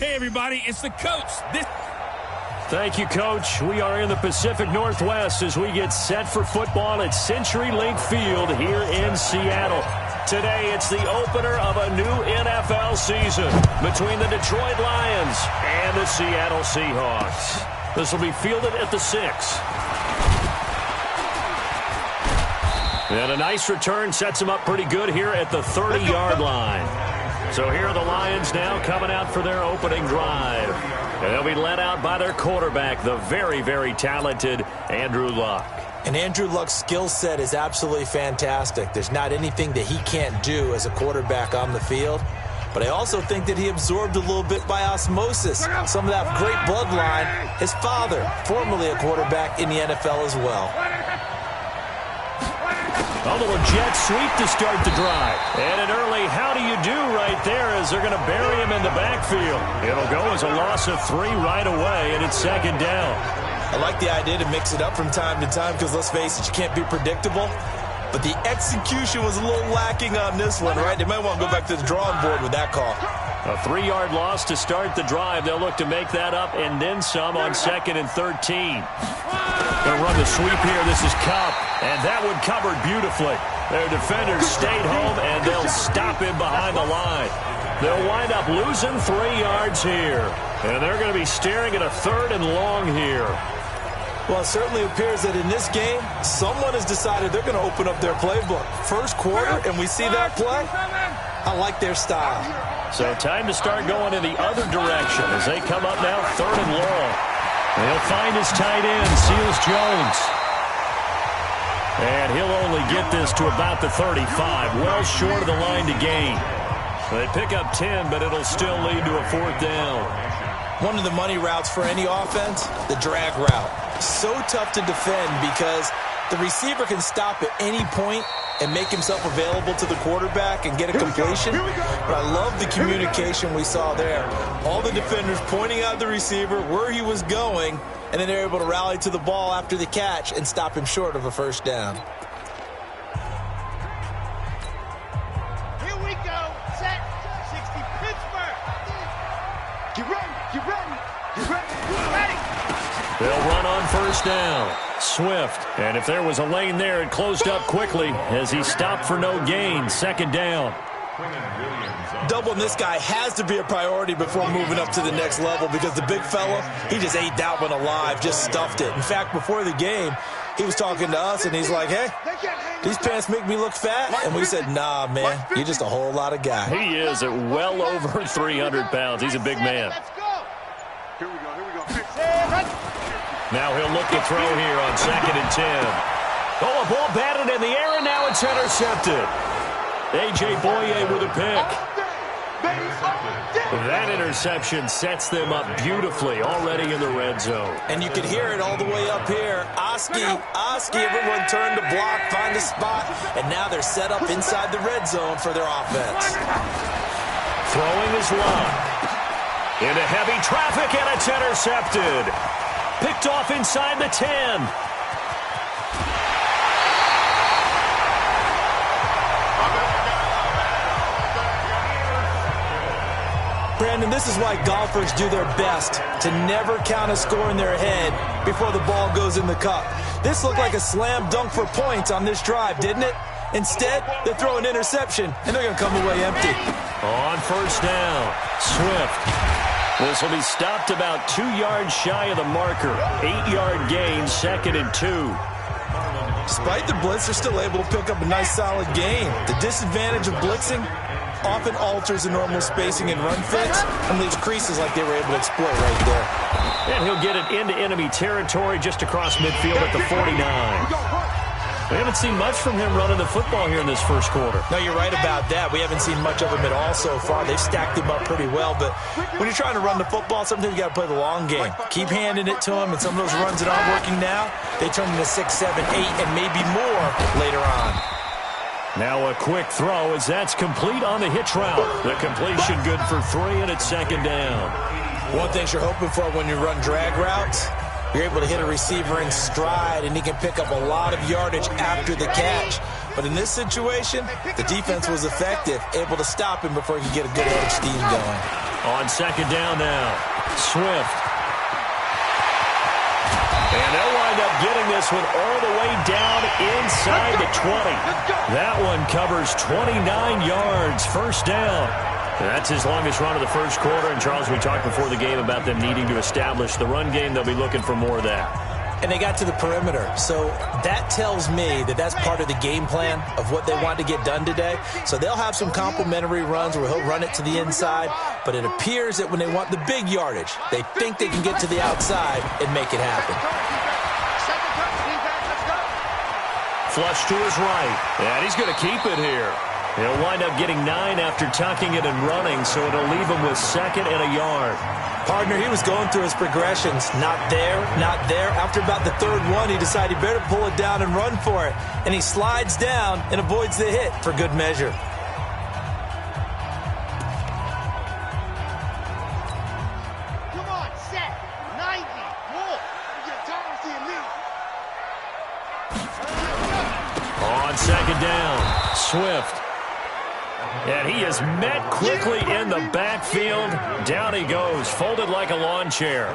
Hey, everybody, it's the coach. Thank you, Coach. We are in the Pacific Northwest as we get set for football at CenturyLink Field here in Seattle. Today, it's the opener of a new NFL season between the Detroit Lions and the Seattle Seahawks. This will be fielded at the 6. And a nice return sets them up pretty good here at the 30-yard line. So here are the Lions now coming out for their opening drive. And they'll be led out by their quarterback, the very, very talented Andrew Luck. And Andrew Luck's skill set is absolutely fantastic. There's not anything that he can't do as a quarterback on the field. But I also think that he absorbed a little bit by osmosis some of that great bloodline. His father, formerly a quarterback in the NFL as well. A little jet sweep to start the drive. And an early how do you do right there as they're going to bury him in the backfield. It'll go as a loss of 3 right away, and it's second down. I like the idea to mix it up from time to time because, let's face it, you can't be predictable. But the execution was a little lacking on this one, right? They might want to go back to the drawing board with that call. A 3-yard loss to start the drive. They'll look to make that up and then some on 2nd and 13. Going to run the sweep here. This is Cup, and that one covered beautifully. Their defenders stayed home, and they'll stop him behind the line. They'll wind up losing 3 yards here, and they're going to be staring at a 3rd and long here. Well, it certainly appears that in this game, someone has decided they're going to open up their playbook. First quarter, and we see that play. I like their style. So time to start going in the other direction as they come up now 3rd and long. They'll find his tight end, Seals Jones. And he'll only get this to about the 35, well short of the line to gain. They pick up 10, but it'll still lead to a 4th down. One of the money routes for any offense, the drag route. So tough to defend because the receiver can stop at any point and make himself available to the quarterback and get a completion. But I love the communication we saw there. All the defenders pointing out the receiver, where he was going, and then they're able to rally to the ball after the catch and stop him short of a 1st down. Here we go. Set. 60 Pittsburgh. Get ready. Get ready. Get ready. Get ready. They'll run on 1st down. Swift. And if there was a lane there, it closed up quickly as he stopped for no gain. 2nd down. Doubling this guy has to be a priority before moving up to the next level because the big fella, he just ate that one alive, just stuffed it. In fact, before the game, he was talking to us, and he's like, hey, these pants make me look fat? And we said, nah, man, you're just a whole lot of guy. He is at well over 300 pounds. He's a big man. Here we go. Now he'll look to throw here on 2nd and 10. Oh, a ball batted in the air, and now it's intercepted. A.J. Boye with a pick. That interception sets them up beautifully already in the red zone. And you can hear it all the way up here. Oski, everyone turned to block, find a spot, and now they're set up inside the red zone for their offense. Throwing is Luck. Into heavy traffic, and it's intercepted. Picked off inside the 10. Brandon, this is why golfers do their best to never count a score in their head before the ball goes in the cup. This looked like a slam dunk for points on this drive, didn't it? Instead, they throw an interception, and they're going to come away empty. On 1st down, Swift. This will be stopped about 2 yards shy of the marker. 8-yard gain, 2nd and 2. Despite the blitz, they're still able to pick up a nice solid gain. The disadvantage of blitzing often alters the normal spacing and run fits and leaves creases like they were able to exploit right there. And he'll get it into enemy territory just across midfield at the 49. We haven't seen much from him running the football here in this 1st quarter. No, you're right about that. We haven't seen much of him at all so far. They've stacked him up pretty well, but when you're trying to run the football, sometimes you got to play the long game. Keep handing it to him, and some of those runs that aren't working now, they turn into 6, 7, 8, and maybe more later on. Now a quick throw as that's complete on the hitch route. The completion good for 3, and it's 2nd down. One thing you're hoping for when you run drag routes, you're able to hit a receiver in stride, and he can pick up a lot of yardage after the catch. But in this situation, the defense was effective, able to stop him before he could get a good head of steam going. On second down now, Swift. And they'll wind up getting this one all the way down inside the 20. That one covers 29 yards, first down. And that's his longest run of the first quarter. And, Charles, we talked before the game about them needing to establish the run game. They'll be looking for more of that. And they got to the perimeter. So that tells me that that's part of the game plan of what they want to get done today. So they'll have some complimentary runs where he'll run it to the inside. But it appears that when they want the big yardage, they think they can get to the outside and make it happen. Flush to his right. And he's going to keep it here. He'll wind up getting 9 after tucking it and running, so it'll leave him with second and a yard. Partner, he was going through his progressions. Not there, not there. After about the third one, he decided he better pull it down and run for it. And he slides down and avoids the hit for good measure. Come on, set. 90. More. You get time to your knee. On second down, Swift. And he is met quickly in the backfield. Down he goes, folded like a lawn chair.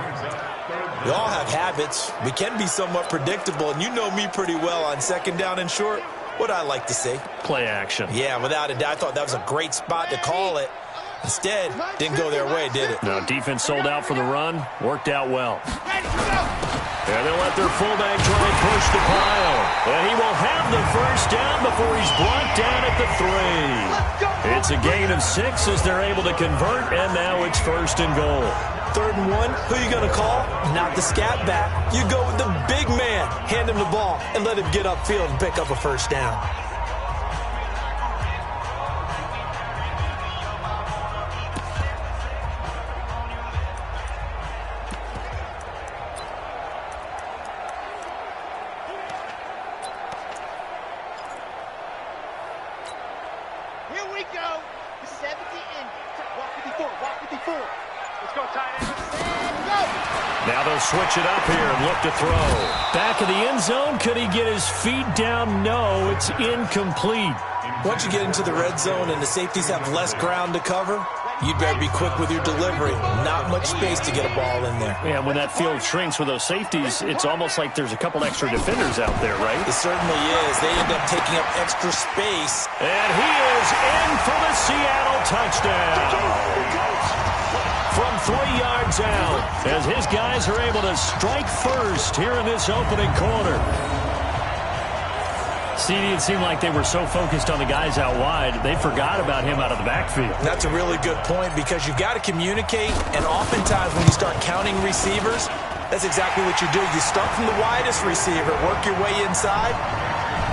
We all have habits. We can be somewhat predictable, and you know me pretty well on second down and short. What I like to say? Play action. Yeah, without a doubt. I thought that was a great spot to call it. Instead, didn't go their way, did it? No, defense sold out for the run. Worked out well. And they'll let their fullback try and push the pile. And he will have the first down before he's brought down at the 3. It's a gain of 6 as they're able to convert, and now it's first and goal. 3rd and 1, who are you going to call? Not the scat back. You go with the big man. Hand him the ball and let him get upfield and pick up a first down. Here we go. The 70 in. Walk with the 4. Walk with the 4. Let's go, tight end. And go. Now they'll switch it up here and look to throw. Back of the end zone. Could he get his feet down? No, it's incomplete. Once you get into the red zone and the safeties have less ground to cover, you'd better be quick with your delivery. Not much space to get a ball in there. Yeah, when that field shrinks with those safeties, it's almost like there's a couple extra defenders out there, right? It certainly is. They end up taking up extra space. And he is in for the Seattle touchdown. From 3 yards out, as his guys are able to strike first here in this opening quarter. CD, it seemed like they were so focused on the guys out wide, they forgot about him out of the backfield. That's a really good point because you've got to communicate, and oftentimes when you start counting receivers, that's exactly what you do. You start from the widest receiver, work your way inside.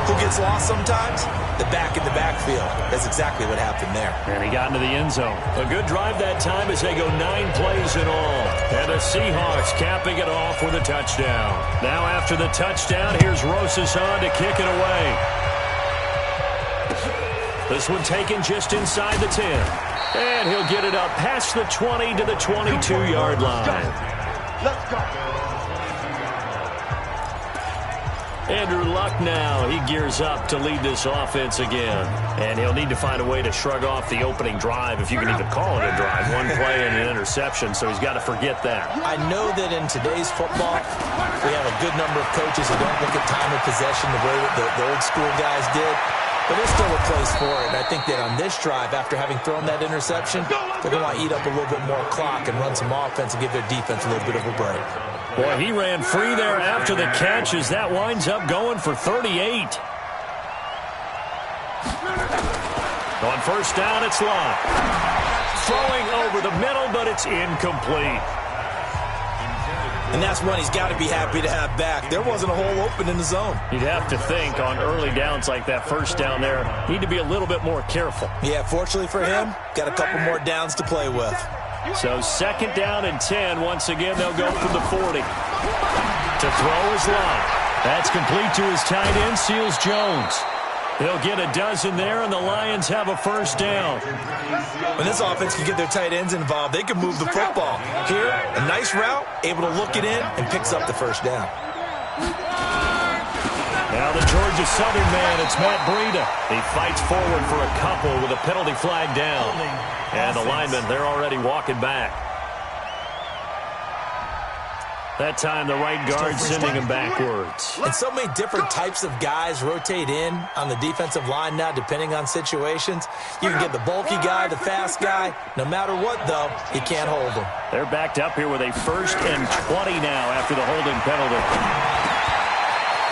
Who gets lost sometimes? The back in the backfield. That's exactly what happened there. And he got into the end zone. A good drive that time as they go 9 plays in all. And the Seahawks capping it off with a touchdown. Now after the touchdown, here's Rosas on to kick it away. This one taken just inside the 10. And he'll get it up past the 20 to the 22-yard line. Let's go. Andrew Luck now, he gears up to lead this offense again. And he'll need to find a way to shrug off the opening drive, if you can even call it a drive. 1 play and an interception, so he's got to forget that. I know that in today's football, we have a good number of coaches who don't look at time of possession the way the old school guys did. But there's still a place for it. And I think that on this drive, after having thrown that interception, they're going to want to eat up a little bit more clock and run some offense and give their defense a little bit of a break. Boy, he ran free there after the catch as that winds up going for 38. On first down, it's Lott. Throwing over the middle, but it's incomplete. And that's one he's got to be happy to have back. There wasn't a hole open in the zone. You'd have to think on early downs like that first down there, need to be a little bit more careful. Yeah, fortunately for him, got a couple more downs to play with. So second down and 10. Once again, they'll go from the 40. To throw is Lott. That's complete to his tight end, Seals Jones. They'll get a dozen there, and the Lions have a first down. When this offense can get their tight ends involved, they can move the football. Here, a nice route, able to look it in, and picks up the first down. Now the Georgia Southern man, it's Matt Breida. He fights forward for a couple with a penalty flag down. And the linemen, they're already walking back. That time the right guard sending him backwards. And so many different types of guys rotate in on the defensive line now, depending on situations. You can get the bulky guy, the fast guy. No matter what, though, he can't hold him. They're backed up here with a 1st and 20 now after the holding penalty.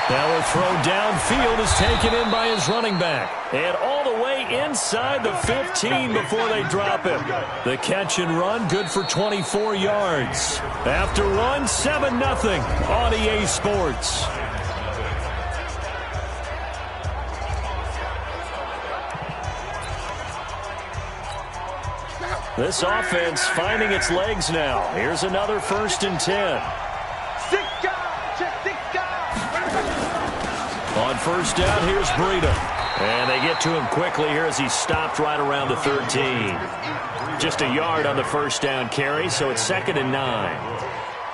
Now a throw downfield is taken in by his running back. And all the way inside the 15 before they drop him. The catch and run, good for 24 yards. After one, 7-0 on EA Sports. This offense finding its legs now. Here's another 1st and 10. On 1st down, here's Breida. And they get to him quickly here as he stopped right around the 13. Just a yard on the 1st down carry, so it's 2nd and 9.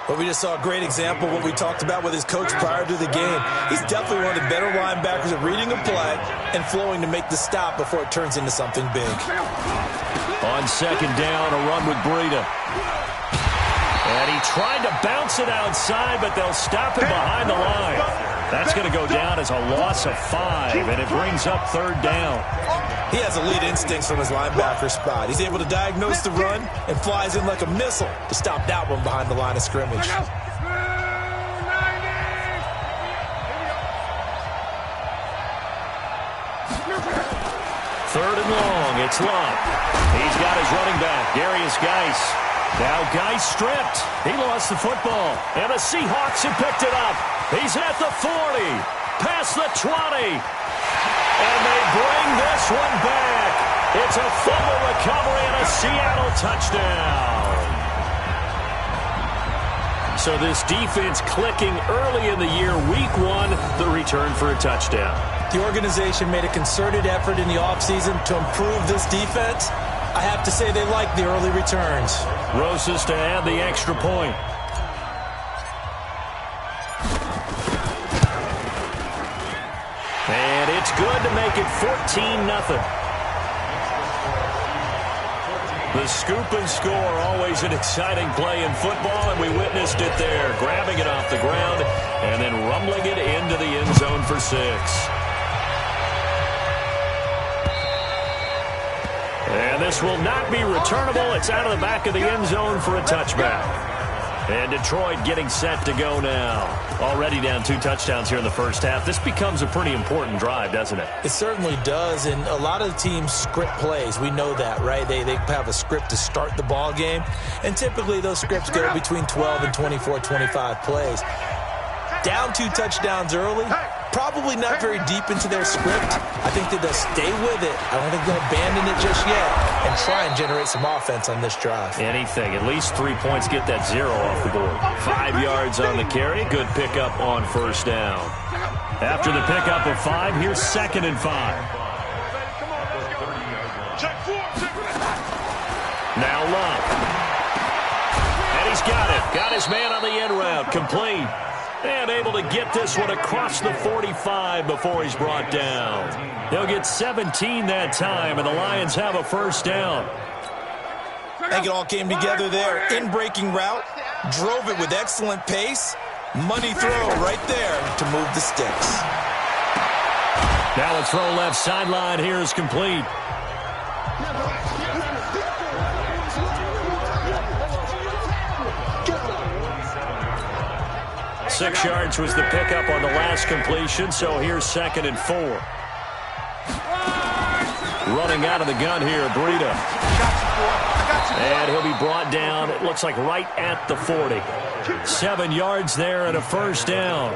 Well, we just saw a great example of what we talked about with his coach prior to the game. He's definitely one of the better linebackers at reading a play and flowing to make the stop before it turns into something big. On 2nd down, a run with Breida. And he tried to bounce it outside, but they'll stop him behind the line. That's going to go down as a loss of 5, and it brings up 3rd down. He has elite instincts from his linebacker spot. He's able to diagnose the run and flies in like a missile to stop that one behind the line of scrimmage. 3rd and long, it's Love. He's got his running back, Darius Geis. Now Geis stripped. He lost the football, and the Seahawks have picked it up. He's at the 40, past the 20, and they bring this one back. It's a fumble recovery and a Seattle touchdown. So this defense clicking early in the year, week 1, the return for a touchdown. The organization made a concerted effort in the offseason to improve this defense. I have to say they like the early returns. Rosas to add the extra point. And it's good to make it 14-0. The scoop and score, always an exciting play in football, and we witnessed it there, grabbing it off the ground and then rumbling it into the end zone for 6. And this will not be returnable. It's out of the back of the end zone for a touchback. And Detroit getting set to go now. Already down 2 touchdowns here in the first half. This becomes a pretty important drive, doesn't it? It certainly does, and a lot of the teams script plays. We know that, right? They have a script to start the ball game, and typically those scripts go between 12 and 24, 25 plays. Down 2 touchdowns early, probably not very deep into their script. I think that they'll stay with it. I don't think they'll abandon it just yet and try and generate some offense on this drive. Anything. At least 3 points, get that 0 off the board. 5 yards on the carry. Good pickup on 1st down. After the pickup of 5, here's 2nd and 5. Now Love. And he's got it. Got his man on the end route. Complete. And able to get this one across the 45 before he's brought down. He'll get 17 that time, and the Lions have a 1st down. I think it all came together there. In-breaking route, drove it with excellent pace. Money throw right there to move the sticks. Now a throw left sideline here is complete. Six yards was the pickup on the last completion, so here's 2nd and 4. Running out of the gun here, Breida. And he'll be brought down, it looks like right at the 40. 7 yards there and a 1st down.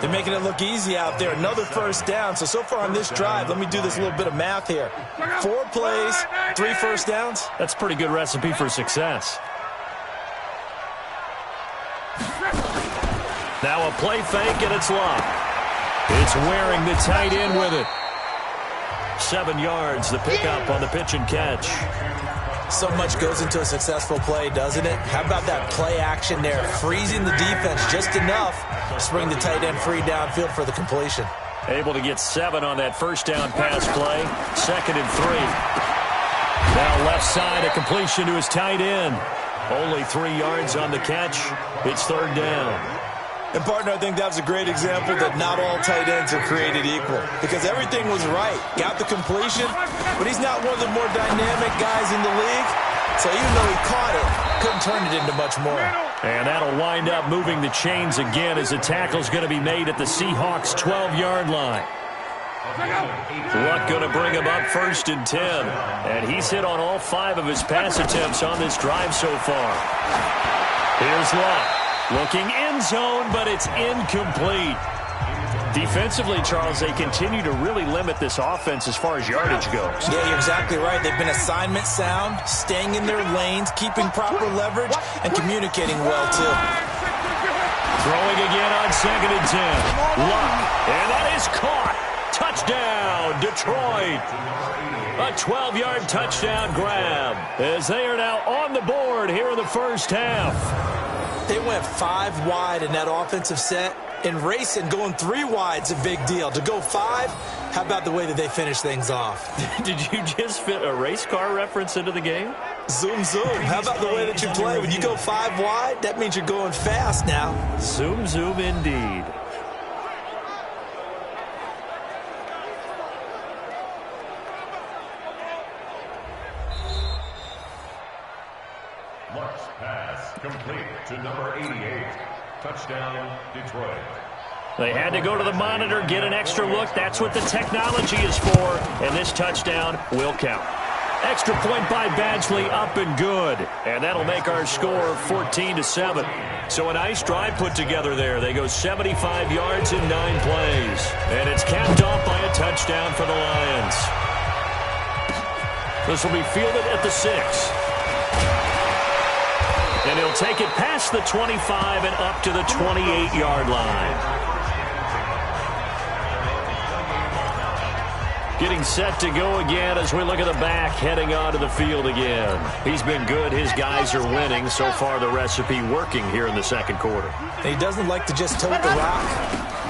They're making it look easy out there. Another 1st down. So far on this drive, let me do this little bit of math here. 4 plays, 3 1st downs. That's a pretty good recipe for success. Now a play fake, and it's Love. It's wearing the tight end with it. 7 yards, the pickup on the pitch and catch. So much goes into a successful play, doesn't it? How about that play action there? Freezing the defense just enough to bring the tight end free downfield for the completion. Able to get 7 on that first down pass play. 2nd and 3. Now left side, a completion to his tight end. Only 3 yards on the catch. It's 3rd down. And, partner, I think that was a great example that not all tight ends are created equal, because everything was right. Got the completion, but he's not one of the more dynamic guys in the league. So even though he caught it, couldn't turn it into much more. And that'll wind up moving the chains again as the tackle's going to be made at the Seahawks' 12-yard line. Luck going to bring him up 1st and 10. And he's hit on all 5 of his pass attempts on this drive so far. Here's Luck. Looking end zone, but it's incomplete. Defensively, Charles, they continue to really limit this offense as far as yardage goes. Yeah, you're exactly right. They've been assignment sound, staying in their lanes, keeping proper leverage, and communicating well, too. Throwing again on 2nd and 10. Luck, and that is caught. Touchdown, Detroit. A 12-yard touchdown grab as they are now on the board here in the first half. They went 5 wide in that offensive set. And racing, going 3 wide's a big deal. To go 5, how about the way that they finish things off? Did you just fit a race car reference into the game? Zoom, zoom. How about the way that you play? When you go 5 wide, that means you're going fast now. Zoom, zoom indeed. Luck's pass complete to number 88. Touchdown, Detroit. They had to go to the monitor, get an extra look. That's what the technology is for. And this touchdown will count. Extra point by Badgley, up and good. And that'll make our score 14-7. So a nice drive put together there. They go 75 yards in 9 plays. And it's capped off by a touchdown for the Lions. This will be fielded at the 6. And he'll take it past the 25 and up to the 28-yard line. Getting set to go again as we look at the back, heading onto the field again. He's been good. His guys are winning. So far, the recipe working here in the 2nd quarter. He doesn't like to just tote the rock.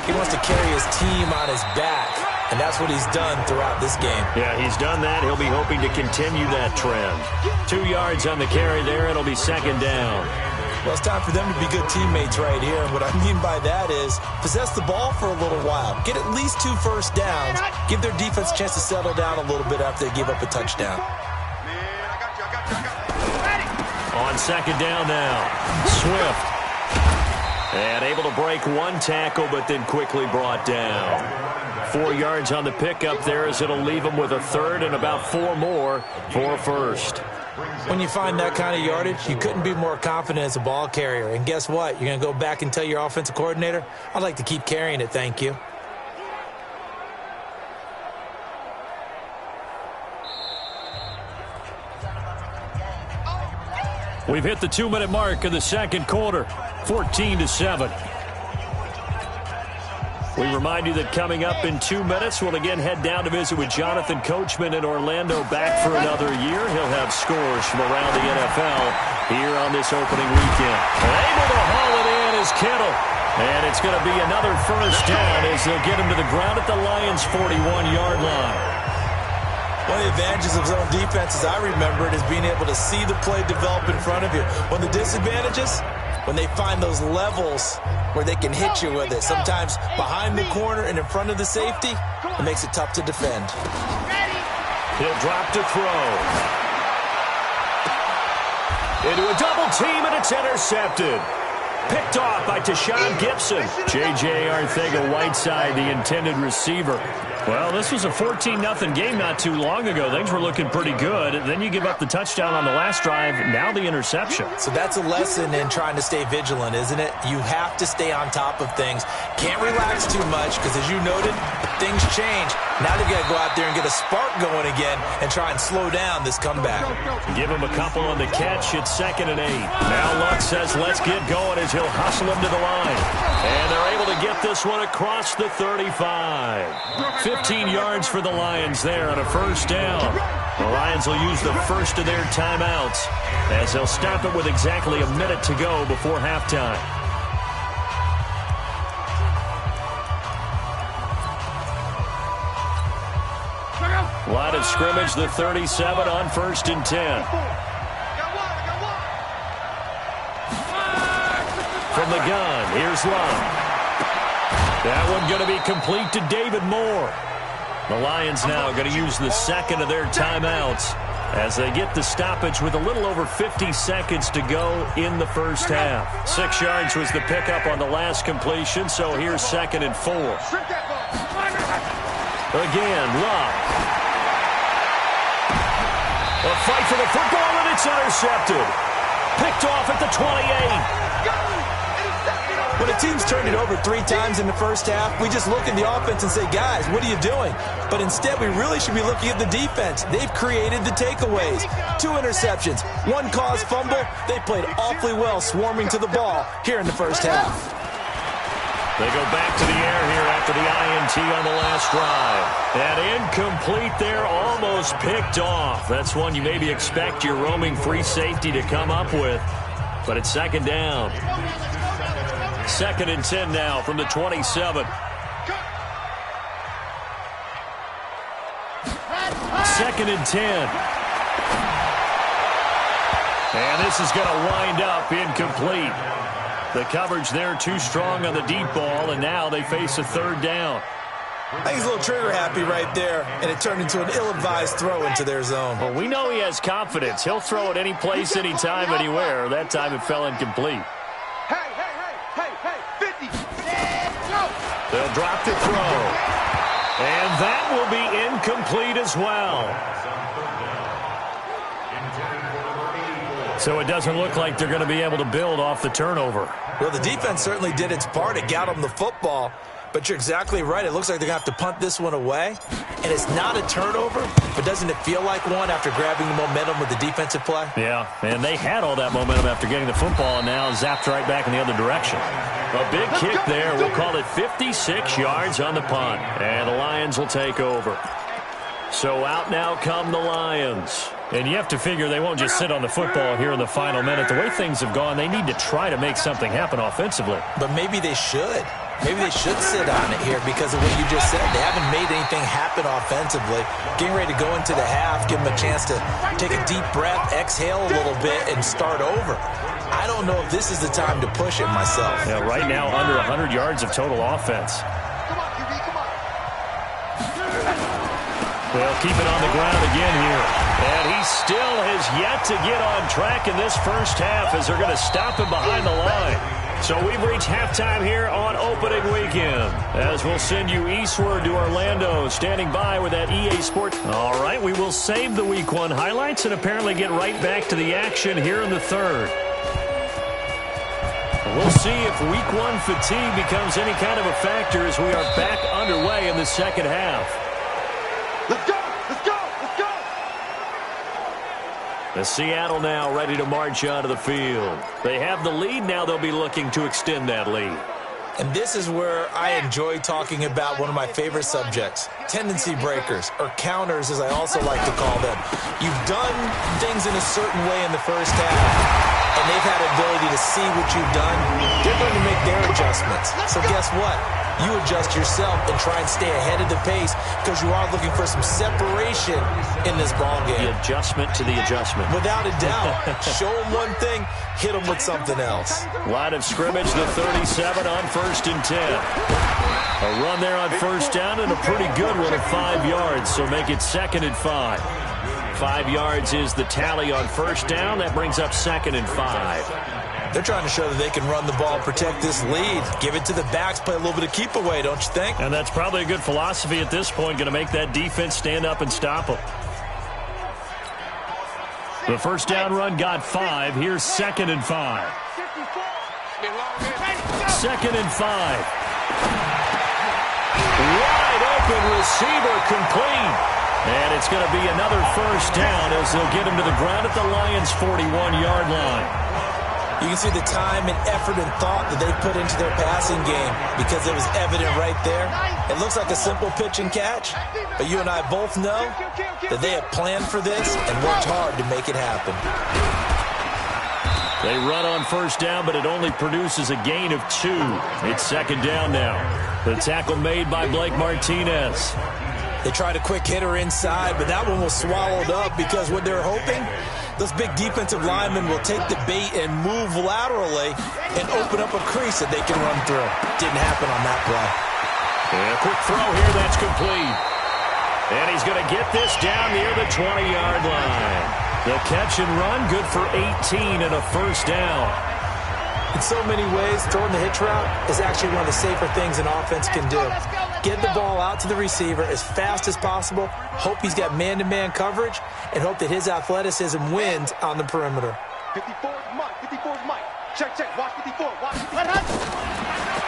He wants to carry his team on his back. And that's what he's done throughout this game. Yeah, he's done that. He'll be hoping to continue that trend. 2 yards on the carry there. It'll be 2nd down. Well, it's time for them to be good teammates right here. And what I mean by that is possess the ball for a little while. Get at least 2 first downs. Give their defense a chance to settle down a little bit after they give up a touchdown. On 2nd down now, Swift. And able to break 1 tackle, but then quickly brought down. 4 yards on the pickup there as it'll leave him with a 3rd and about 4 more for a 1st. When you find that kind of yardage, you couldn't be more confident as a ball carrier. And guess what? You're going to go back and tell your offensive coordinator, I'd like to keep carrying it, thank you. We've hit the 2-minute mark of the 2nd quarter, 14-7. We remind you that coming up in 2 minutes, we'll again head down to visit with Jonathan Coachman in Orlando, back for another year. He'll have scores from around the NFL here on this opening weekend. Able to haul it in is Kittle. And it's going to be another first down as they'll get him to the ground at the Lions' 41-yard line. One of the advantages of zone defense, as I remember it, is being able to see the play develop in front of you. One of the disadvantages, when they find those levels where they can hit you with it, sometimes behind the corner and in front of the safety, it makes it tough to defend. He'll drop to throw. Into a double team, and it's intercepted. Picked off by Tashawn Gibson. J.J. Arcega-Whiteside, the intended receiver. Well, this was a 14-0 game not too long ago. Things were looking pretty good. Then you give up the touchdown on the last drive. Now the interception. So that's a lesson in trying to stay vigilant, isn't it? You have to stay on top of things. Can't relax too much because, as you noted, things change. Now they've got to go out there and get a spark going again and try and slow down this comeback. Give him a couple on the catch. It's 2nd and 8. Now Luck says, let's get going as he'll hustle him to the line. And they're able to get this one across the 35. 15 yards for the Lions there on a first down. The Lions will use the first of their timeouts as they'll stop it with exactly a minute to go before halftime. Line of scrimmage, the 37 on 1st and 10. From the gun, here's Love. That one going to be complete to David Moore. The Lions now going to use the second of their timeouts as they get the stoppage with a little over 50 seconds to go in the first half. 6 yards was the pickup on the last completion, so here's 2nd and 4. Again, Love. A fight for the football, and it's intercepted. Picked off at the 28. When a team's turned it over 3 times in the first half, we just look at the offense and say, guys, what are you doing? But instead, we really should be looking at the defense. They've created the takeaways. 2 interceptions, 1 caused fumble. They played awfully well swarming to the ball here in the first half. They go back to the air here after the INT on the last drive. And incomplete there, almost picked off. That's one you maybe expect your roaming free safety to come up with. But it's 2nd down. 2nd and 10 now from the 27. 2nd and 10. And this is going to wind up incomplete. The coverage there too strong on the deep ball, and now they face a 3rd down. I think he's a little trigger happy right there, and it turned into an ill-advised throw into their zone. Well, we know he has confidence. He'll throw it any place, anytime, anywhere. That time it fell incomplete. Hey, 50. Go. They'll drop the throw. And that will be incomplete as well. So it doesn't look like they're going to be able to build off the turnover. Well, the defense certainly did its part. It got them the football. But you're exactly right. It looks like they're going to have to punt this one away. And it's not a turnover, but doesn't it feel like one after grabbing the momentum with the defensive play? Yeah, and they had all that momentum after getting the football, and now zapped right back in the other direction. A big kick there. We'll call it 56 yards on the punt. And the Lions will take over. So out now come the Lions. And you have to figure they won't just sit on the football here in the final minute. The way things have gone, they need to try to make something happen offensively. But maybe they should. Maybe they should sit on it here because of what you just said. They haven't made anything happen offensively. Getting ready to go into the half, give them a chance to take a deep breath, exhale a little bit, and start over. I don't know if this is the time to push it myself. Yeah, right now under 100 yards of total offense. Come on, QB, come on. They'll keep it on the ground again here. And he still has yet to get on track in this first half as they're going to stop him behind the line. So we've reached halftime here on opening weekend, as we'll send you eastward to Orlando, standing by with that EA Sports. All right, we will save the Week 1 highlights and apparently get right back to the action here in the third. We'll see if Week 1 fatigue becomes any kind of a factor as we are back underway in the second half. Let's go, let's go, let's go. The Seattle now ready to march onto the field. They have the lead. Now they'll be looking to extend that lead. And this is where I enjoy talking about one of my favorite subjects, tendency breakers, or counters as I also like to call them. You've done things in a certain way in the first half, and they've had the ability to see what you've done. They're going to make their adjustments. So guess what? You adjust yourself and try and stay ahead of the pace because you are looking for some separation in this ballgame. The adjustment to the adjustment. Without a doubt. Show them one thing, hit them with something else. Line of scrimmage, the 37 on 1st and 10. A run there on first down and a pretty good one of 5 yards, so make it 2nd and 5. 5 yards is the tally on first down. That brings up 2nd and 5. They're trying to show that they can run the ball, protect this lead, give it to the backs, play a little bit of keep away, don't you think? And that's probably a good philosophy at this point, going to make that defense stand up and stop them. The first down run got 5. Here's 2nd and 5. 2nd and 5. Wide open receiver complete. And it's going to be another first down as they'll get him to the ground at the Lions' 41-yard line. You can see the time and effort and thought that they put into their passing game because it was evident right there. It looks like a simple pitch and catch, but you and I both know that they have planned for this and worked hard to make it happen. They run on first down, but it only produces a gain of 2. It's 2nd down now. The tackle made by Blake Martinez. They tried a quick hitter inside, but that one was swallowed up because what they're hoping, those big defensive linemen will take the bait and move laterally and open up a crease that they can run through. Didn't happen on that play. And a quick throw here, that's complete. And he's going to get this down near the 20-yard line. The catch and run, good for 18 and a first down. In so many ways, throwing the hitch route is actually one of the safer things an offense can do. Get the ball out to the receiver as fast as possible, hope he's got man-to-man coverage, and hope that his athleticism wins on the perimeter. 54 is Mike. 54 is Mike. Check, check. Watch 54. Watch 54.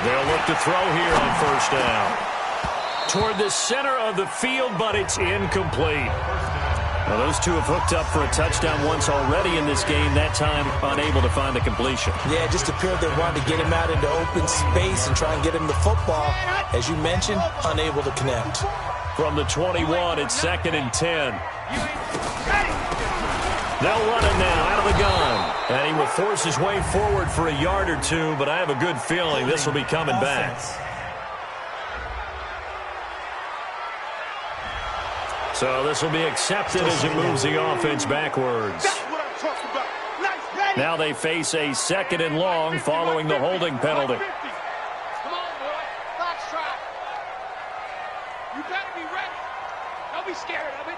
They'll look to throw here on first down. Toward the center of the field, but it's incomplete. Well, those two have hooked up for a touchdown once already in this game, that time unable to find the completion. Yeah, it just appeared they wanted to get him out into open space and try and get him the football. As you mentioned, unable to connect. From the 21, it's 2nd and 10. They'll run it now out of the gun. And he will force his way forward for a yard or two, but I have a good feeling this will be coming back. So this will be accepted as it moves the offense backwards. Now they face a 2nd and long following the holding penalty. Come on, boy. Fox trot. You better be ready. Don't be scared of it.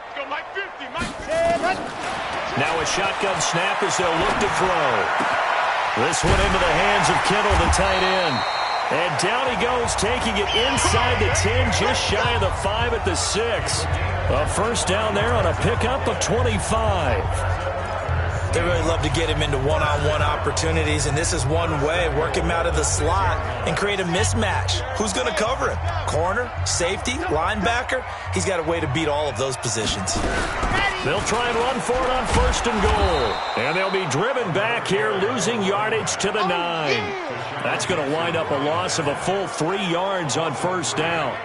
Let's go, Mike 50, Mike 10. Now a shotgun snap as they'll look to throw. This one into the hands of Kittle, the tight end. And down he goes, taking it inside the 10, just shy of the 5 at the 6. A first down there on a pickup of 25. They really love to get him into one-on-one opportunities, and this is one way. Work him out of the slot and create a mismatch. Who's going to cover him? Corner, safety, linebacker? He's got a way to beat all of those positions. They'll try and run for it on 1st and goal. And they'll be driven back here, losing yardage to the 9. That's going to wind up a loss of a full 3 yards on first down.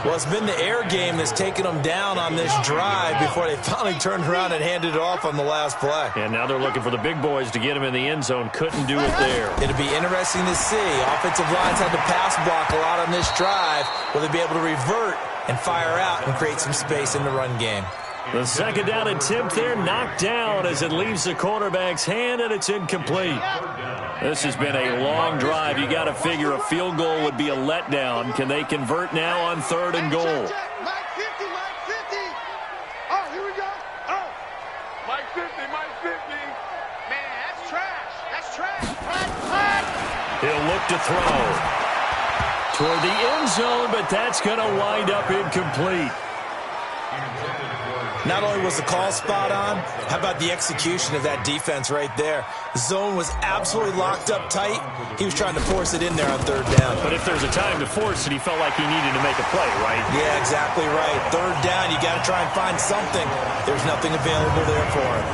Well, it's been the air game that's taken them down on this drive before they finally turned around and handed it off on the last play. And now they're looking for the big boys to get him in the end zone. Couldn't do it there. It'll be interesting to see. Offensive lines had to pass block a lot on this drive. Will they be able to revert and fire out and create some space in the run game? The 2nd down attempt there knocked down as it leaves the quarterback's hand, and it's incomplete. This has been a long drive. You got to figure a field goal would be a letdown. Can they convert now on 3rd and goal? Mike 50, Mike 50. Oh, here we go. Oh, Mike 50, Mike 50. Man, that's trash. That's trash. He'll look to throw toward the end zone, but that's going to wind up incomplete. Not only was the call spot on, how about the execution of that defense right there? The zone was absolutely locked up tight. He was trying to force it in there on 3rd down. But if there's a time to force it, he felt like he needed to make a play, right? Yeah, exactly right. 3rd down, you got to try and find something. There's nothing available there for him.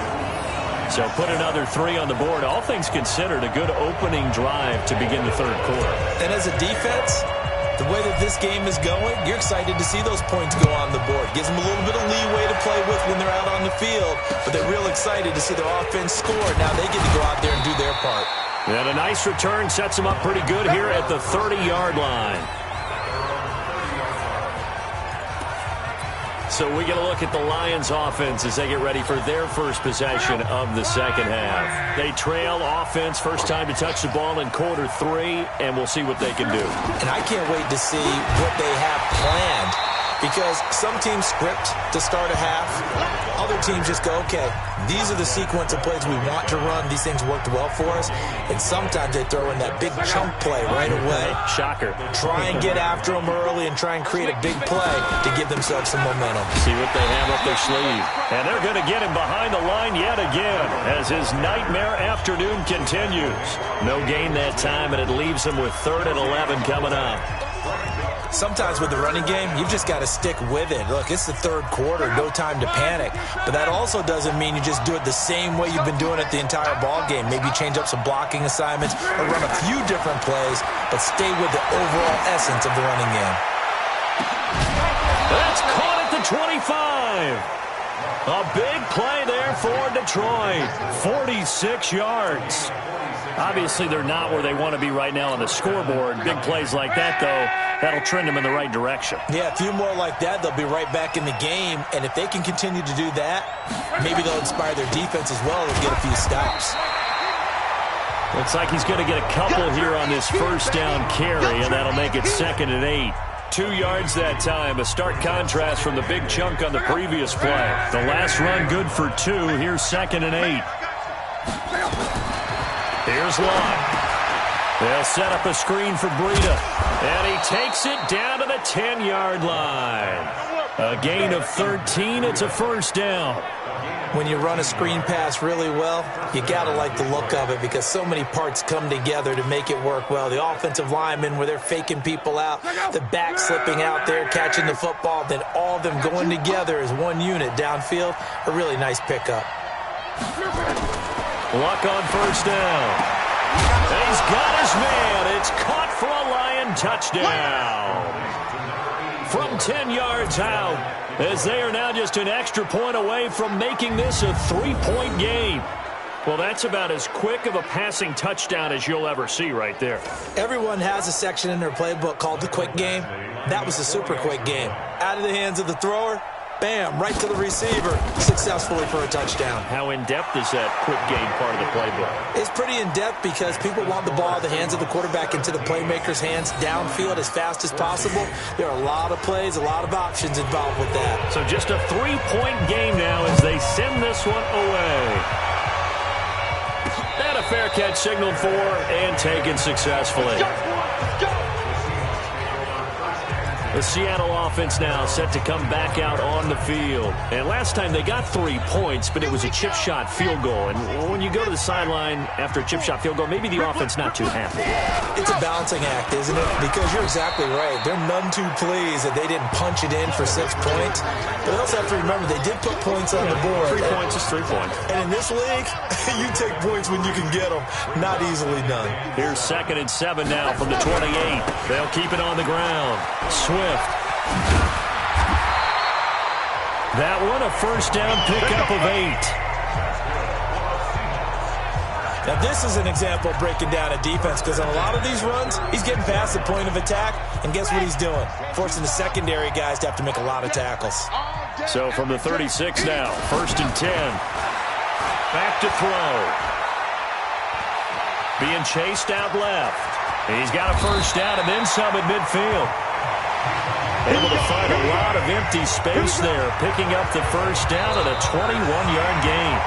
So put another 3 on the board. All things considered, a good opening drive to begin the 3rd quarter. And as a defense, the way that this game is going, you're excited to see those points go on the board. Gives them a little bit of leeway to play with when they're out on the field, but they're real excited to see their offense score. Now they get to go out there and do their part. And a nice return sets them up pretty good here at the 30-yard line. So we get a look at the Lions offense as they get ready for their first possession of the 2nd half. They trail offense, first time to touch the ball in quarter 3, and we'll see what they can do. And I can't wait to see what they have planned, because some teams script to start a half. Other teams just go, okay, these are the sequence of plays we want to run. These things worked well for us. And sometimes they throw in that big chunk play right away. Shocker. Try and get after them early and try and create a big play to give themselves some momentum. See what they have up their sleeve. And they're going to get him behind the line yet again as his nightmare afternoon continues. No gain that time, and it leaves him with 3rd and 11 coming up. Sometimes with the running game, you've just got to stick with it. Look, it's the 3rd quarter, no time to panic. But that also doesn't mean you just do it the same way you've been doing it the entire ball game. Maybe change up some blocking assignments or run a few different plays, but stay with the overall essence of the running game. That's caught at the 25. A big play there for Detroit. 46 yards. Obviously, they're not where they want to be right now on the scoreboard. Big plays like that, though, that'll trend them in the right direction. Yeah, a few more like that, they'll be right back in the game. And if they can continue to do that, maybe they'll inspire their defense as well and get a few stops. Looks like he's going to get a couple here on this first down carry, and that'll make it 2nd and 8. 2 yards that time, a stark contrast from the big chunk on the previous play. The last run good for 2. Here's 2nd and 8. Here's Locke. They'll set up a screen for Breida, and he takes it down to the 10-yard line. A gain of 13. It's a first down. When you run a screen pass really well, you got to like the look of it because so many parts come together to make it work well. The offensive linemen, where they're faking people out, the back slipping out there, catching the football, then all of them going together as one unit downfield. A really nice pickup. Luck on first down. He's got his man. It's caught for a Lion touchdown. From 10 yards out, as they are now just an extra point away from making this a 3-point game. Well, that's about as quick of a passing touchdown as you'll ever see right there. Everyone has a section in their playbook called the quick game. That was a super quick game. Out of the hands of the thrower, bam, right to the receiver, successfully for a touchdown. How in-depth is that quick game part of the playbook? It's pretty in-depth because people want the ball out of the hands of the quarterback into the playmaker's hands downfield as fast as possible. There are a lot of plays, a lot of options involved with that. So just a 3-point game now as they send this one away. And a fair catch signaled for and taken successfully. The Seattle offense now set to come back out on the field. And last time they got 3 points, but it was a chip shot field goal. And when you go to the sideline after a chip shot field goal, maybe the offense not too happy. It's a balancing act, isn't it? Because you're exactly right. They're none too pleased that they didn't punch it in for 6 points. But they also have to remember they did put points on the board. 3 points is 3 points. And in this league, you take points when you can get them. Not easily done. Here's 2nd and 7 now from the 28. They'll keep it on the ground. Swift. That one a first down pickup of 8. Now this is an example of breaking down a defense because on a lot of these runs, he's getting past the point of attack, and guess what he's doing? Forcing the secondary guys to have to make a lot of tackles. So from the 36 now, 1st and 10. Back to throw. Being chased out left. He's got a first down and then some at midfield. Able to find a lot of empty space there, picking up the first down at a 21-yard gain.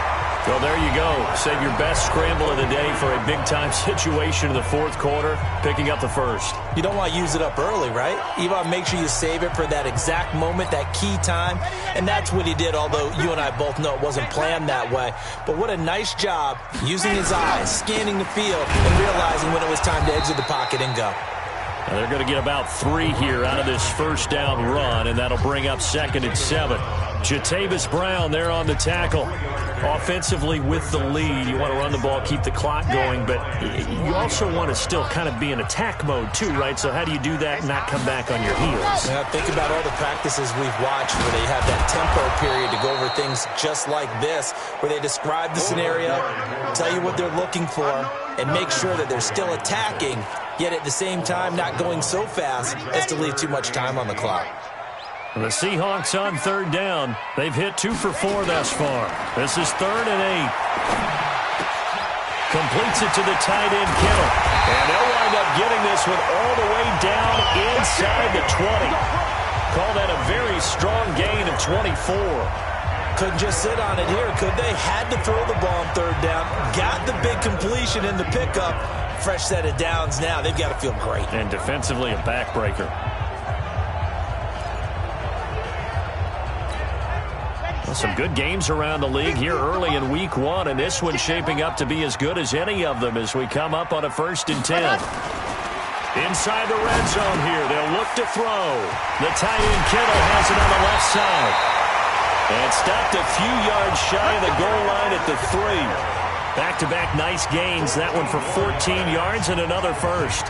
Well, there you go. Save your best scramble of the day for a big-time situation in the 4th quarter, picking up the first. You don't want to use it up early, right? You want to make sure you save it for that exact moment, that key time, and that's what he did, although you and I both know it wasn't planned that way. But what a nice job using his eyes, scanning the field, and realizing when it was time to exit the pocket and go. Now they're going to get about 3 here out of this first down run, and that'll bring up 2nd and 7. Jatavis Brown there on the tackle. Offensively with the lead, you want to run the ball, keep the clock going, but you also want to still kind of be in attack mode too, right? So how do you do that and not come back on your heels? Yeah, think about all the practices we've watched where they have that tempo period to go over things just like this, where they describe the scenario, tell you what they're looking for, and make sure that they're still attacking, yet at the same time not going so fast as to leave too much time on the clock. The Seahawks on 3rd down. They've hit 2 for 4 thus far. This is 3rd and 8. Completes it to the tight end, Kittle. And they'll wind up getting this one all the way down inside the 20. Call that a very strong gain of 24. Couldn't just sit on it here, could they? Had to throw the ball on 3rd down. Got the big completion in the pickup. Fresh set of downs now. They've got to feel great. And defensively a backbreaker. Some good games around the league here early in week 1, and this one's shaping up to be as good as any of them as we come up on a 1st and 10. Inside the red zone here, they'll look to throw. The tight end Kittle has it on the left side. And stopped a few yards shy of the goal line at the 3. Back-to-back nice gains. That one for 14 yards and another first.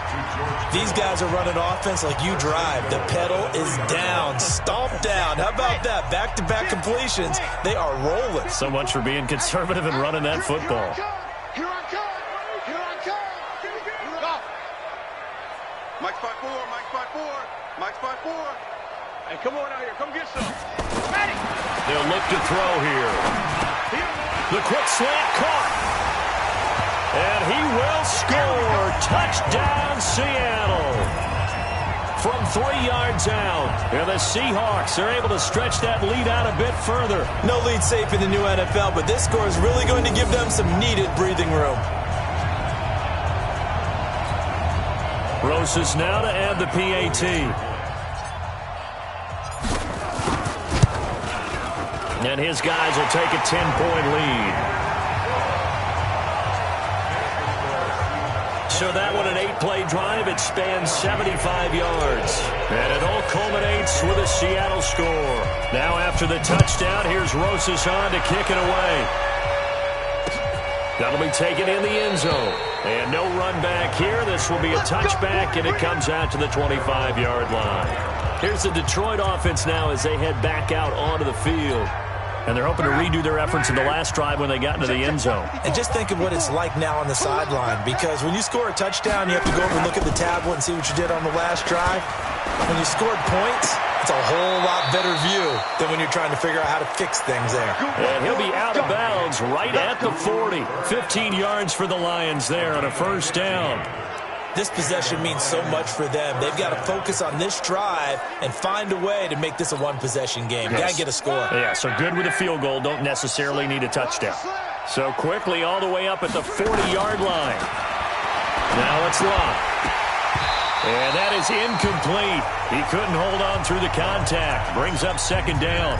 These guys are running offense like you drive. The pedal is down, stomp down. How about that? Back-to-back completions. They are rolling. So much for being conservative and running that football. Here I come. Here I come. Go. Mike spot 4, Mike spot 4, Mike spot 4. Hey, come on out here. Come get some. Ready. They'll look to throw here. The quick slant caught. And he will score. Touchdown, Seattle. From 3 yards out. And the Seahawks are able to stretch that lead out a bit further. No lead safe in the new NFL, but this score is really going to give them some needed breathing room. Roses now to add the PAT. And his guys will take a 10-point lead. So that one, an 8-play drive. It spans 75 yards. And it all culminates with a Seattle score. Now after the touchdown, here's Roses on to kick it away. That'll be taken in the end zone. And no run back here. This will be a touchback, and it comes out to the 25-yard line. Here's the Detroit offense now as they head back out onto the field. And they're hoping to redo their efforts in the last drive when they got into the end zone. And just think of what it's like now on the sideline, because when you score a touchdown, you have to go over and look at the tablet and see what you did on the last drive. When you scored points, it's a whole lot better view than when you're trying to figure out how to fix things there. And he'll be out of bounds right at the 40. 15 yards for the Lions there on a first down. This possession means so much for them. They've got to focus on this drive and find a way to make this a one-possession game. Yes. Got to get a score. Yeah, so good with a field goal. Don't necessarily need a touchdown. So quickly all the way up at the 40-yard line. Now it's Locke. And that is incomplete. He couldn't hold on through the contact. Brings up second down.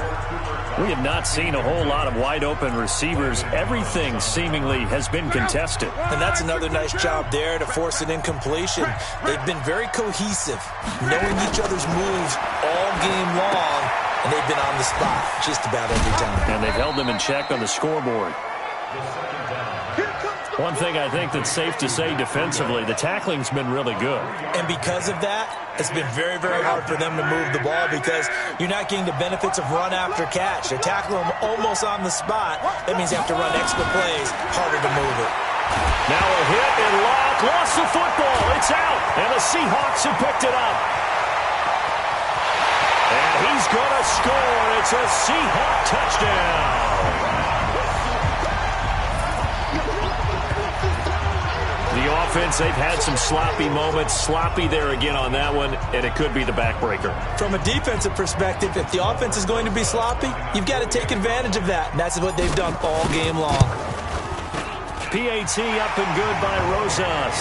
We have not seen a whole lot of wide-open receivers. Everything seemingly has been contested. And that's another nice job there to force an incompletion. They've been very cohesive, knowing each other's moves all game long, and they've been on the spot just about every time. And they've held them in check on the scoreboard. One thing I think that's safe to say defensively, the tackling's been really good. And because of that, it's been very, very hard for them to move the ball because you're not getting the benefits of run after catch. They're tackling them almost on the spot. That means you have to run extra plays, harder to move it. Now a hit and Locke lost the football. It's out, and the Seahawks have picked it up. And he's going to score. It's a Seahawk touchdown. The offense, they've had some sloppy moments. Sloppy there again on that one, and it could be the backbreaker. From a defensive perspective, if the offense is going to be sloppy, you've got to take advantage of that. And that's what they've done all game long. PAT up and good by Rosas.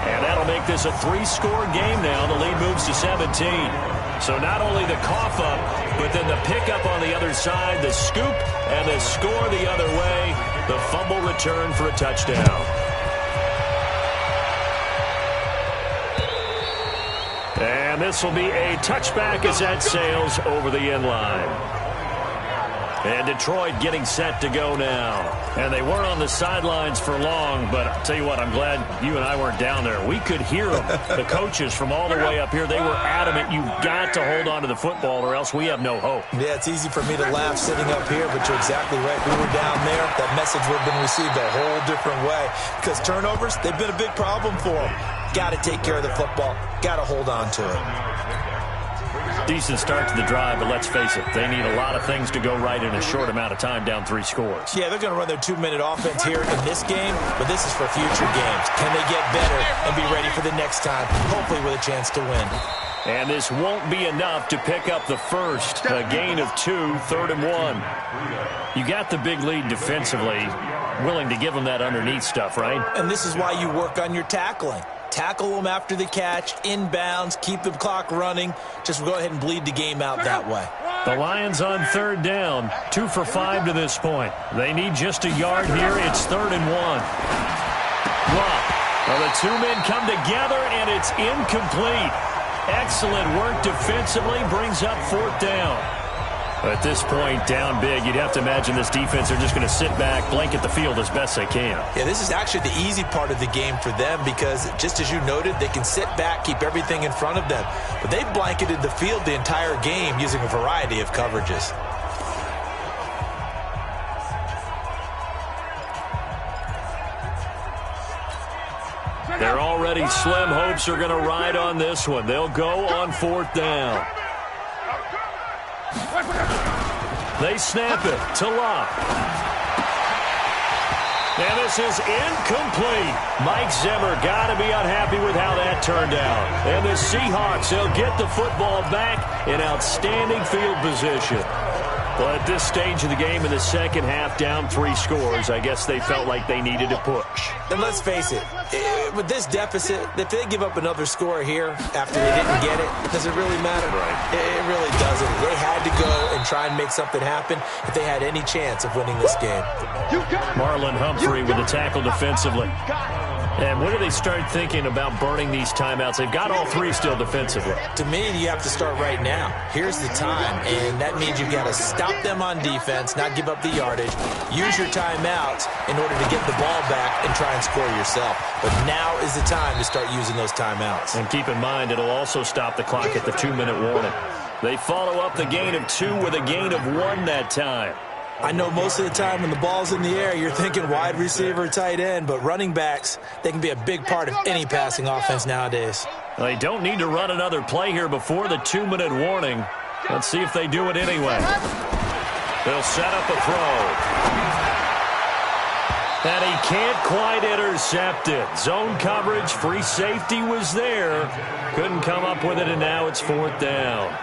And that'll make this a 3-score game now. The lead moves to 17. So not only the cough up, but then the pickup on the other side, the scoop, and the score the other way. The fumble return for a touchdown. And this will be a touchback as that sails over the end line. And Detroit getting set to go now. And they weren't on the sidelines for long, but I'll tell you what, I'm glad you and I weren't down there. We could hear them, the coaches from all the way up here. They were adamant, you've got to hold on to the football or else we have no hope. Yeah, it's easy for me to laugh sitting up here, but you're exactly right. We were down there. That message would have been received a whole different way because turnovers, they've been a big problem for them. Got to take care of the football. Got to hold on to it. Decent start to the drive, but let's face it, they need a lot of things to go right in a short amount of time, down 3 scores. Yeah, they're going to run their 2-minute offense here in this game, but this is for future games. Can they get better and be ready for the next time, hopefully with a chance to win? And this won't be enough to pick up the first. A gain of 2, 3rd and 1. You got the big lead defensively, willing to give them that underneath stuff, right? And this is why you work on your tackling. Tackle them after the catch, inbounds, keep the clock running. Just go ahead and bleed the game out that way. The Lions on 3rd down, 2 for 5 to this point. They need just a yard here. It's 3rd and 1. Well, the 2 men come together, and it's incomplete. Excellent work defensively, brings up 4th down. At this point, down big, you'd have to imagine this defense are just going to sit back, blanket the field as best they can. Yeah, this is actually the easy part of the game for them because, just as you noted, they can sit back, keep everything in front of them. But they blanketed the field the entire game using a variety of coverages. They're already slim hopes are going to ride on this one. They'll go on 4th down. They snap it to Locke. And this is incomplete. Mike Zimmer got to be unhappy with how that turned out. And the Seahawks, they'll get the football back in outstanding field position. Well, at this stage of the game in the second half, down 3 scores, I guess they felt like they needed to push. And let's face it, with this deficit, if they give up another score here after they didn't get it, does it really matter? Right. It really doesn't. They had to go and try and make something happen if they had any chance of winning this game. Marlon Humphrey with the tackle defensively. And when do they start thinking about burning these timeouts? They've got all 3 still defensively. To me, you have to start right now. Here's the time, and that means you've got to stop them on defense, not give up the yardage, use your timeouts in order to get the ball back and try and score yourself. But now is the time to start using those timeouts. And keep in mind, it'll also stop the clock at the 2-minute warning. They follow up the gain of 2 with a gain of 1 that time. I know most of the time when the ball's in the air, you're thinking wide receiver, tight end, but running backs, they can be a big part of any passing offense nowadays. They don't need to run another play here before the 2-minute warning. Let's see if they do it anyway. They'll set up a throw. And he can't quite intercept it. Zone coverage, free safety was there. Couldn't come up with it, and now it's 4th down.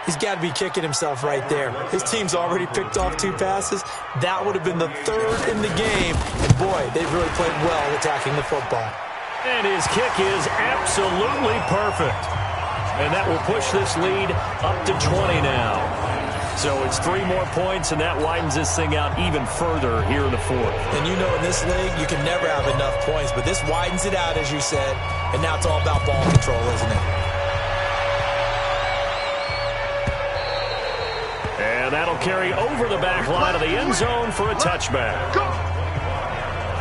He's got to be kicking himself right there. His team's already picked off 2 passes. That would have been the 3rd in the game. And, boy, they've really played well attacking the football. And his kick is absolutely perfect. And that will push this lead up to 20 now. So it's 3 more points, and that widens this thing out even further here in the 4th. And you know in this league, you can never have enough points. But this widens it out, as you said. And now it's all about ball control, isn't it? And that'll carry over the back line of the end zone for a touchback.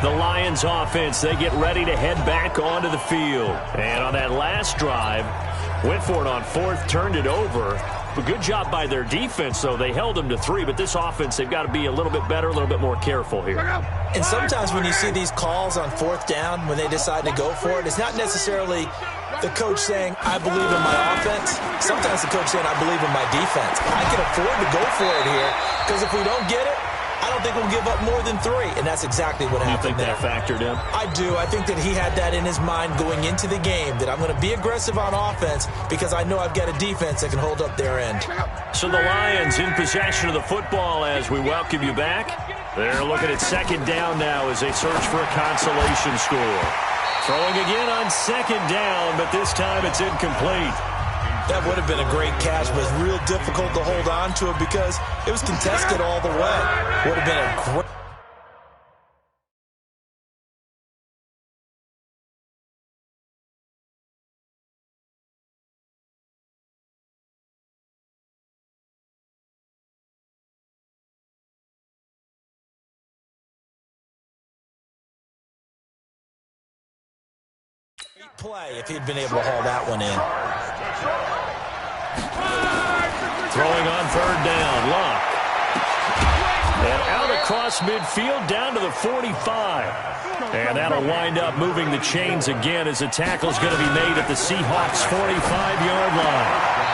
The Lions offense, they get ready to head back onto the field. And on that last drive, went for it on 4th, turned it over. A good job by their defense, though. They held them to 3, but this offense, they've got to be a little bit better, a little bit more careful here. And sometimes when you see these calls on 4th down, when they decide to go for it, it's not necessarily the coach saying, I believe in my offense. Sometimes the coach saying, I believe in my defense. I can afford to go for it here, because if we don't get it, I don't think we'll give up more than 3. And that's exactly what happened there. You think that factored in? I do. I think that he had that in his mind going into the game, that I'm going to be aggressive on offense because I know I've got a defense that can hold up their end. So the Lions in possession of the football as we welcome you back. They're looking at 2nd down now as they search for a consolation score. Throwing again on 2nd down, but this time it's incomplete. That would have been a great catch, but it's real difficult to hold on to it because it was contested all the way. Would have been a great... play if he'd been able to haul that one in. Throwing on 3rd down, Locke. And out across midfield down to the 45. And that'll wind up moving the chains again as the tackle's going to be made at the Seahawks' 45-yard line.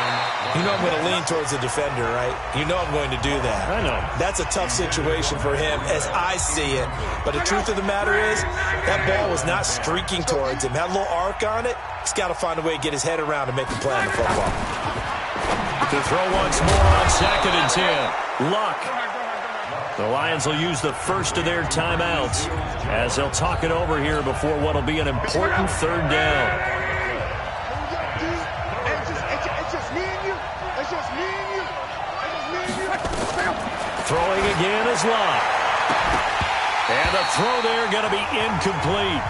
You know I'm going to lean towards the defender, right? You know I'm going to do that. I know. That's a tough situation for him as I see it. But the truth of the matter is, that ball was not streaking towards him. Had a little arc on it. He's got to find a way to get his head around and make a play on the football. To throw once more on 2nd and 10. Luck. The Lions will use the first of their timeouts as they'll talk it over here before what will be an important 3rd down. Throwing again is Locke. And the throw there going to be incomplete.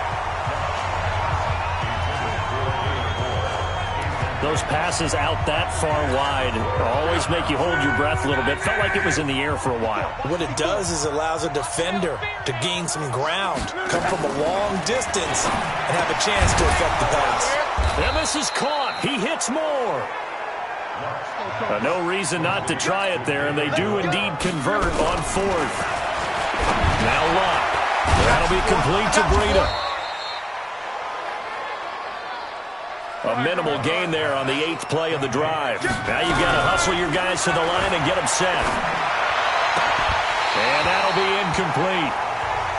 Those passes out that far wide always make you hold your breath a little bit. Felt like it was in the air for a while. What it does is allows a defender to gain some ground, come from a long distance, and have a chance to affect the pass. And this is caught. He hits more. No reason not to try it there, and they do indeed convert on fourth. Now Luck. That'll be complete to Breida. A minimal gain there on the 8th play of the drive. Now you've got to hustle your guys to the line and get them set. And that'll be incomplete.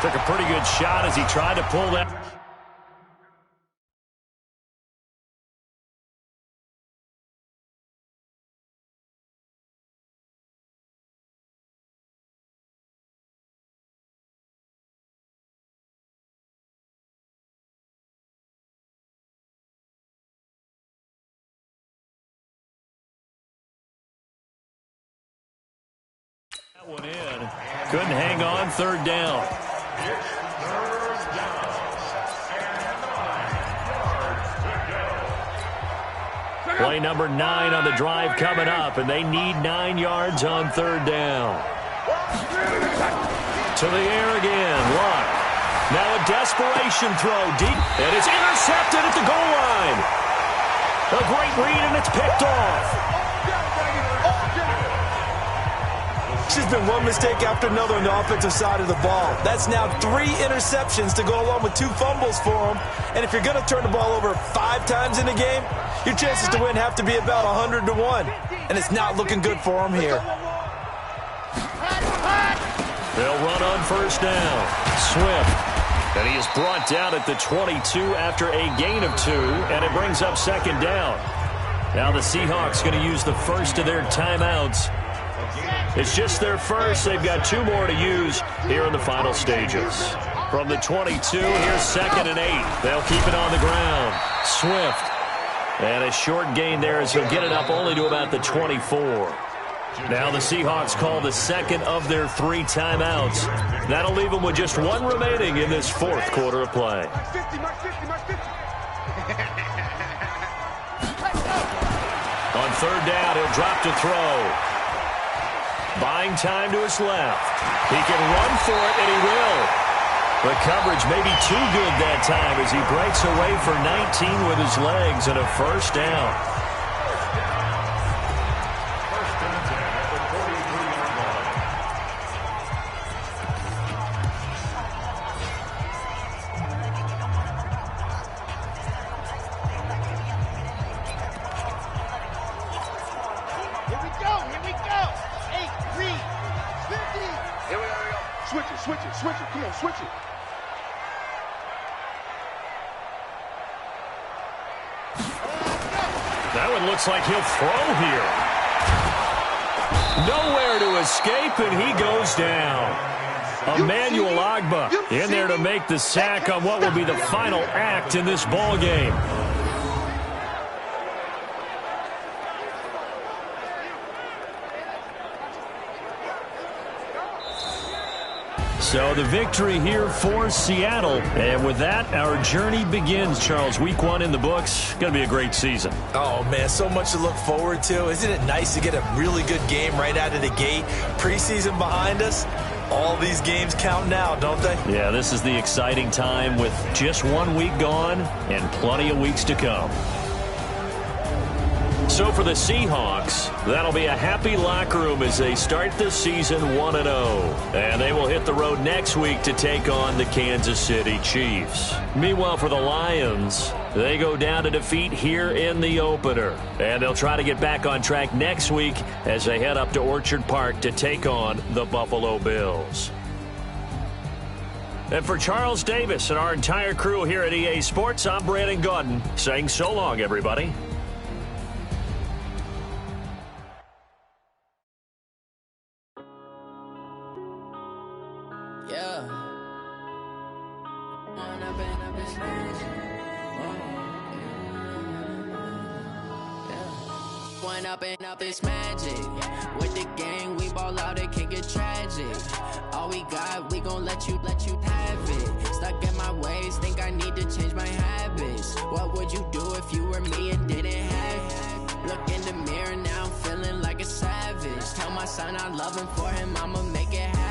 Took a pretty good shot as he tried to pull that. One in. Couldn't hang on. Third down. Play number 9 on the drive coming up, and they need 9 yards on third down. To the air again. Luck. Now a desperation throw deep, and it's intercepted at the goal line. A great read, and it's picked off. There's been one mistake after another on the offensive side of the ball. That's now 3 interceptions to go along with 2 fumbles for him. And if you're going to turn the ball over 5 times in a game, your chances to win have to be about 100 to 1. And it's not looking good for him here. They'll run on first down. Swift. And he is brought down at the 22 after a gain of 2, and it brings up second down. Now the Seahawks going to use the first of their timeouts. It's just their first. They've got 2 more to use here in the final stages. From the 22, here's second and 8. They'll keep it on the ground. Swift. And a short gain there as he'll get it up only to about the 24. Now the Seahawks call the second of their 3 timeouts. That'll leave them with just 1 remaining in this 4th quarter of play. On third down, he'll drop to throw. Buying time to his left. He can run for it, and he will. The coverage may be too good that time as he breaks away for 19 with his legs and a first down. Switch it. Come on, switch it. That one looks like he'll throw here. Nowhere to escape, and he goes down. Emmanuel Ogbah in there to make the sack on what will be the final act in this ball game. So the victory here for Seattle. And with that, our journey begins, Charles. Week 1 in the books. Going to be a great season. Oh, man, so much to look forward to. Isn't it nice to get a really good game right out of the gate? Preseason behind us. All these games count now, don't they? Yeah, this is the exciting time with just 1 week gone and plenty of weeks to come. So for the Seahawks, that'll be a happy locker room as they start the season 1-0. And they will hit the road next week to take on the Kansas City Chiefs. Meanwhile, for the Lions, they go down to defeat here in the opener. And they'll try to get back on track next week as they head up to Orchard Park to take on the Buffalo Bills. And for Charles Davis and our entire crew here at EA Sports, I'm Brandon Gaudin saying so long, everybody. Up this magic with the gang, we ball out, it can get tragic. All we got, we gon' let you have it. Stuck in my ways, think I need to change my habits. What would you do if you were me and didn't have my son, I love him for him, I'ma make it happen.